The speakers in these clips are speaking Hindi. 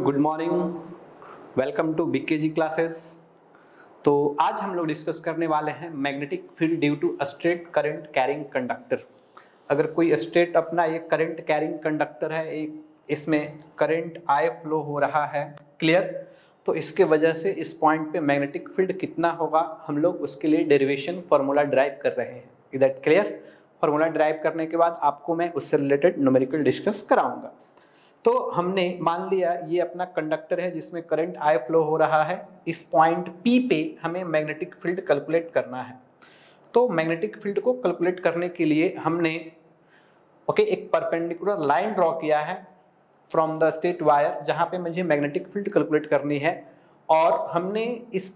Good morning, welcome to BKG classes. तो आज हम लोग डिस्कस करने वाले हैं magnetic field due to straight current carrying conductor. अगर कोई स्ट्रेट अपना ये करंट कैरिंग कंडक्टर है, एक इसमें करंट आई फ्लो हो रहा है, क्लियर। तो इसके वजह से इस पॉइंट पे मैग्नेटिक फील्ड कितना होगा, हम लोग उसके लिए डेरिवेशन फार्मूला ड्राइव कर रहे हैं। Is that clear? Formula drive करने के बाद आपको मैं उससे रिलेटेड न्यूमेरिकल डिस्कस कराऊंगा। तो हमने मान लिया ये अपना कंडक्टर है जिसमें करंट आई फ्लो हो रहा है। इस पॉइंट P पे हमें मैग्नेटिक फील्ड कैलकुलेट करना है। तो मैग्नेटिक फील्ड को कैलकुलेट करने के लिए हमने एक परपेंडिकुलर लाइन ड्रॉ किया है फ्रॉम द स्ट्रेट वायर, जहां पे मुझे मैग्नेटिक फील्ड कैलकुलेट करनी है। और हमने इस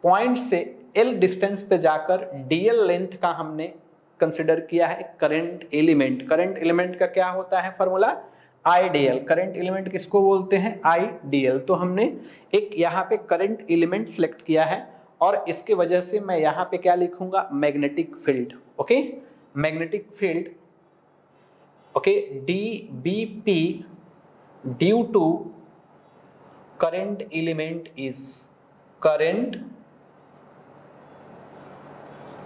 पॉइंट से L डिस्टेंस पे जाकर DL लेंथ का हमने कंसिडर किया है करंट एलिमेंट। करंट एलिमेंट का क्या होता है फॉर्मूला? आईडीएल। करंट एलिमेंट किसको बोलते हैं? आईडीएल। तो हमने एक यहाँ पे करंट एलिमेंट सिलेक्ट किया है और इसके वजह से मैं यहाँ पे क्या लिखूंगा? Magnetic field. Okay, magnetic field D B P due to current element is, current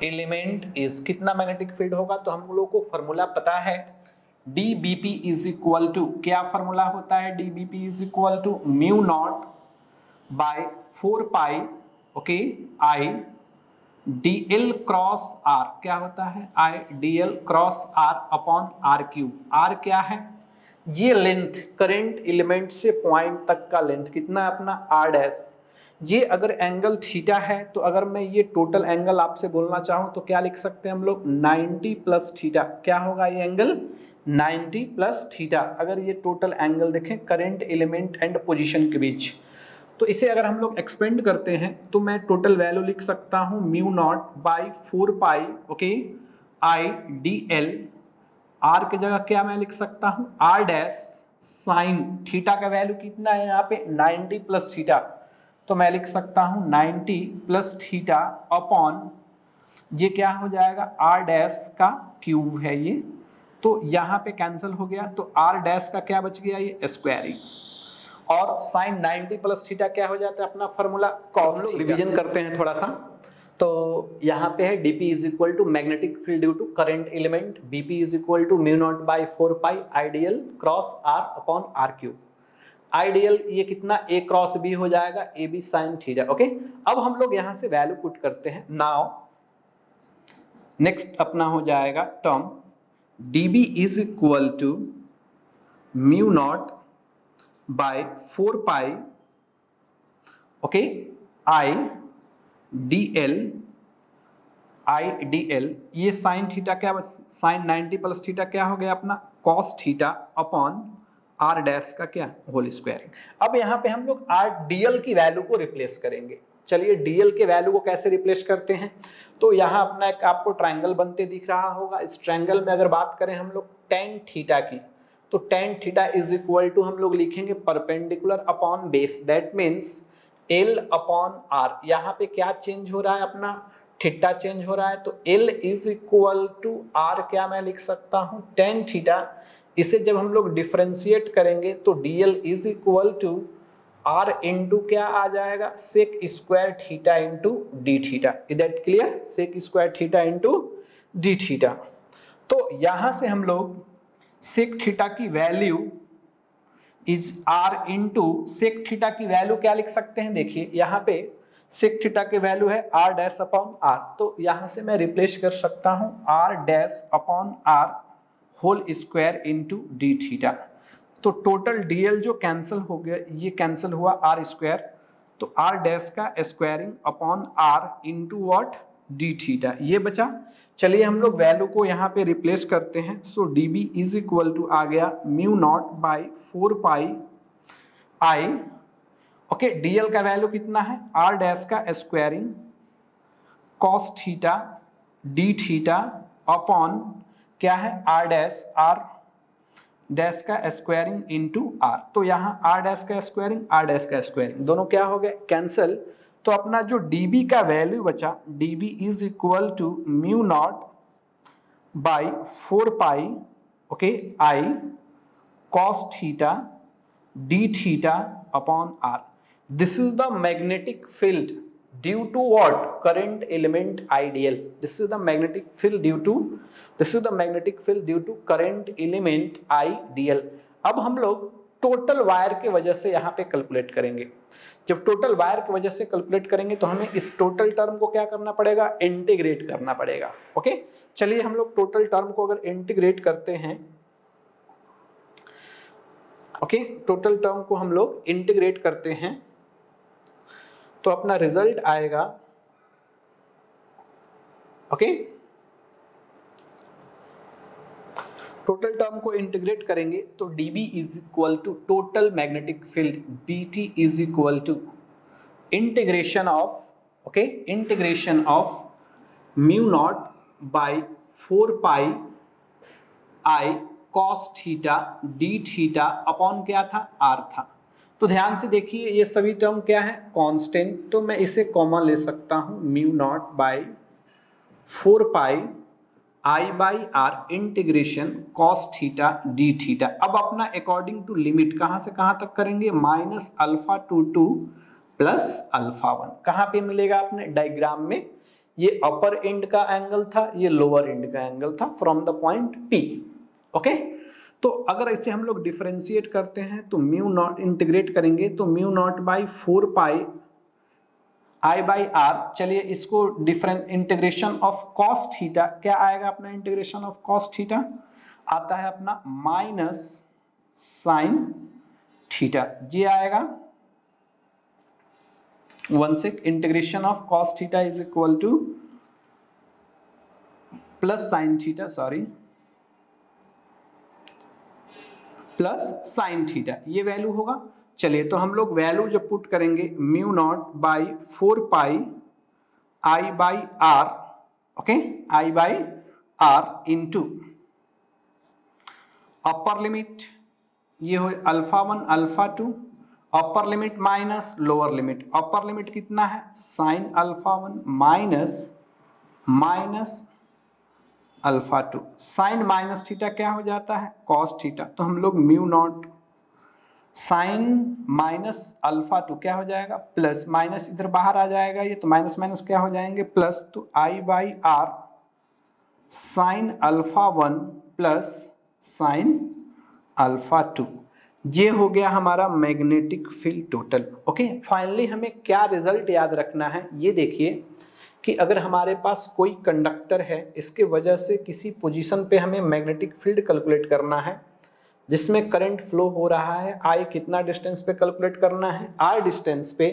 element is कितना मैग्नेटिक फील्ड होगा? तो हम लोग को फॉर्मूला पता है, dBp इज इक्वल टू, क्या फॉर्मूला होता है? dBp is equal to mu naught by 4 pi I dl cross r। क्या होता है? I dl cross r upon r cube. r क्या है? ये लेंथ, करंट एलिमेंट से पॉइंट तक का लेंथ कितना है अपना? r dash. ये अगर एंगल थीटा है तो अगर मैं ये टोटल एंगल आपसे बोलना चाहूं तो क्या लिख सकते हैं हम लोग? 90 प्लस थीटा। क्या होगा ये एंगल? 90 plus theta. अगर ये टोटल एंगल देखें करंट एलिमेंट एंड पोजीशन के बीच, तो इसे अगर हम लोग एक्सपेंड करते हैं तो मैं टोटल वैल्यू लिख सकता हूं mu naught by 4 pi I D L. R की जगह क्या मैं लिख सकता हूं? आर डैश साइन थीटा का वैल्यू कितना है यहाँ पे? 90 प्लस थीटा। तो मैं लिख सकता हूं 90 प्लस थीटा अपॉन ये क्या हो जाएगा? आर डैश का क्यूब है ये, तो यहाँ पे कैंसिल हो गया। तो आर डैश का क्या बच गया? ये स्क्वायरिंग। और साइन 90 प्लस थीटा क्या हो जाता है अपना फॉर्मूला? Cos theta. रिवीजन करते हैं थोड़ा सा। तो यहाँ पे है dP is equal to magnetic field due to current element, BP is equal to mu naught by 4 pi I D L cross r upon r cube. I D L ये कितना? A क्रॉस B हो जाएगा, AB साइन थीटा। ओके, अब हम लोग यहाँ से वैल्यू पुट करते हैं। नाउ नेक्स्ट अपना हो जाएगा term dB is equal to mu naught by 4 pi I D L. ये साइन थीटा क्या? साइन 90 प्लस थीटा क्या हो गया अपना? Cos theta upon R dash का क्या? Whole squaring. अब यहाँ पे हम लोग आर डीएल की वैल्यू को रिप्लेस करेंगे। चलिए डीएल के वैल्यू को कैसे रिप्लेस करते हैं? तो यहाँ अपना एक आपको ट्रायंगल बनते दिख रहा होगा। इस ट्रायंगल में अगर बात करें हम लोग टेन थीटा की, तो tan theta is equal to हम लोग लिखेंगे perpendicular upon base, that means L upon R. यहाँ पे क्या चेंज हो रहा है अपना? थीटा चेंज हो रहा है। तो L is equal to R क्या मैं लिख सकता हूँ? Tan theta. इसे जब हम लोग डिफरेंशिएट करेंगे तो DL is equal to R into क्या आ जाएगा? Sec square theta into D theta. Is that clear? Sec square theta into D theta. तो यहां से हम लोग सेक थीटा की value is R into sec theta की वैल्यू क्या लिख सकते हैं? देखिए यहाँ पे सेक थीटा की वैल्यू है R डैश अपॉन R, तो यहां से मैं रिप्लेस कर सकता हूं R dash upon R whole square into D theta. तो टोटल DL जो कैंसिल हो गया, ये कैंसिल हुआ R स्क्वायर, तो R डैश का squaring upon R into what? D theta, ये बचा। चलिए हम लोग वैल्यू को यहाँ पे रिप्लेस करते हैं। सो dB इज इक्वल टू आ गया mu naught by 4 pi I DL का वैल्यू कितना है? R डैश का squaring cos theta D theta upon क्या है? R डैश का स्क्वायरिंग इंटू R। तो यहाँ R डैश का स्क्वायरिंग, R डैश का स्क्वायरिंग दोनों क्या हो गए? कैंसिल। तो अपना जो dB का वैल्यू बचा, dB is equal to mu naught by 4 pi I cos theta D theta upon R. This is the magnetic field due to what, current element I D L. This is the magnetic field due to current element I D L. अब हम लोग टोटल वायर के वजह से यहाँ पे कैलकुलेट करेंगे। जब टोटल वायर की वजह से कैलकुलेट करेंगे तो हमें इस टोटल टर्म को क्या करना पड़ेगा, इंटीग्रेट करना पड़ेगा। ओके, चलिए हम लोग टोटल टर्म को अगर इंटीग्रेट करते हैं, ओके, टोटल टर्म को हम लोग इंटीग्रेट करते हैं तो अपना रिजल्ट आएगा, ओके, टोटल टर्म को इंटीग्रेट करेंगे तो dB is equal to total magnetic field dt is equal to integration of, okay, integration of mu naught by 4 pi I cos theta d theta upon क्या था, r था। तो ध्यान से देखिए ये सभी टर्म क्या है, कांस्टेंट, तो मैं इसे कॉमन ले सकता हूं, mu naught by 4 pi I by R integration cos theta D theta. अब अपना अकॉर्डिंग टू लिमिट कहां से कहां तक करेंगे, minus alpha two plus alpha 1। कहां पे मिलेगा अपने डायग्राम में, ये अपर एंड का एंगल था, ये लोअर एंड का एंगल था from the point P। Okay, तो अगर इसे हम लोग डिफरेंशिएट करते हैं तो म्यू नॉट, इंटीग्रेट करेंगे तो mu naught by 4 pi I by R. चलिए इसको different integration of cos theta, क्या आएगा अपना इंटीग्रेशन ऑफ कॉस थीटा, आता है अपना माइनस साइन थीटा, ये आएगा 1 sec. Integration of cos theta is equal to plus sine theta, sorry, plus sine theta, ये वैल्यू होगा। चलिए तो हम लोग वैल्यू जब पुट करेंगे, mu naught by 4 pi I by R, okay, I by R into upper limit, ये हो alpha 1 alpha 2, upper limit minus lower limit, upper limit कितना है, sine alpha 1 minus alpha 2, sine minus theta क्या हो जाता है, कॉस थीटा। तो हम लोग mu naught sine minus alpha 2 क्या हो जाएगा, प्लस, माइनस इधर बाहर आ जाएगा ये, तो माइनस माइनस क्या हो जाएंगे, प्लस, तो I by R sine alpha 1 plus sine alpha 2, ये हो गया हमारा magnetic field total. Okay, finally हमें क्या रिजल्ट याद रखना है, ये देखिए कि अगर हमारे पास कोई कंडक्टर है, इसके वजह से किसी पोजीशन पे हमें मैग्नेटिक फील्ड कैलकुलेट करना है जिसमें करंट फ्लो हो रहा है, I कितना डिस्टेंस पे कैलकुलेट करना है, R डिस्टेंस पे।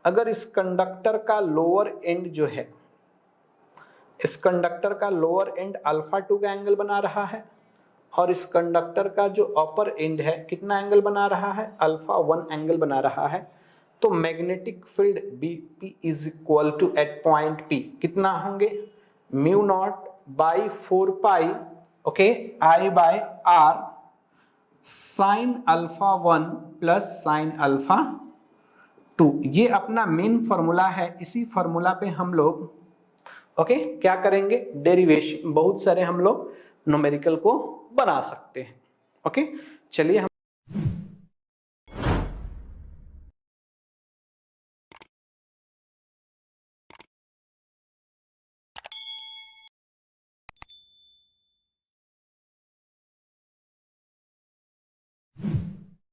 अगर इस कंडक्टर का लोअर एंड जो है, इस कंडक्टर का लोअर एंड अल्फा 2 का एंगल बना रहा है और इस कंडक्टर का जो अपर एंड है कितना एंगल बना रहा है, अल्फा 1 एंगल बना रहा है, तो magnetic field BP is equal to at point P कितना होंगे, mu naught by 4 pi, okay, I by R sine alpha 1 plus sine alpha 2। ये अपना मेन फॉर्मूला है, इसी फॉर्मूला पे हम लोग, ओके, क्या करेंगे, डेरिवेशन, बहुत सारे हम लोग न्यूमेरिकल को बना सकते हैं। ओके, चलिए हम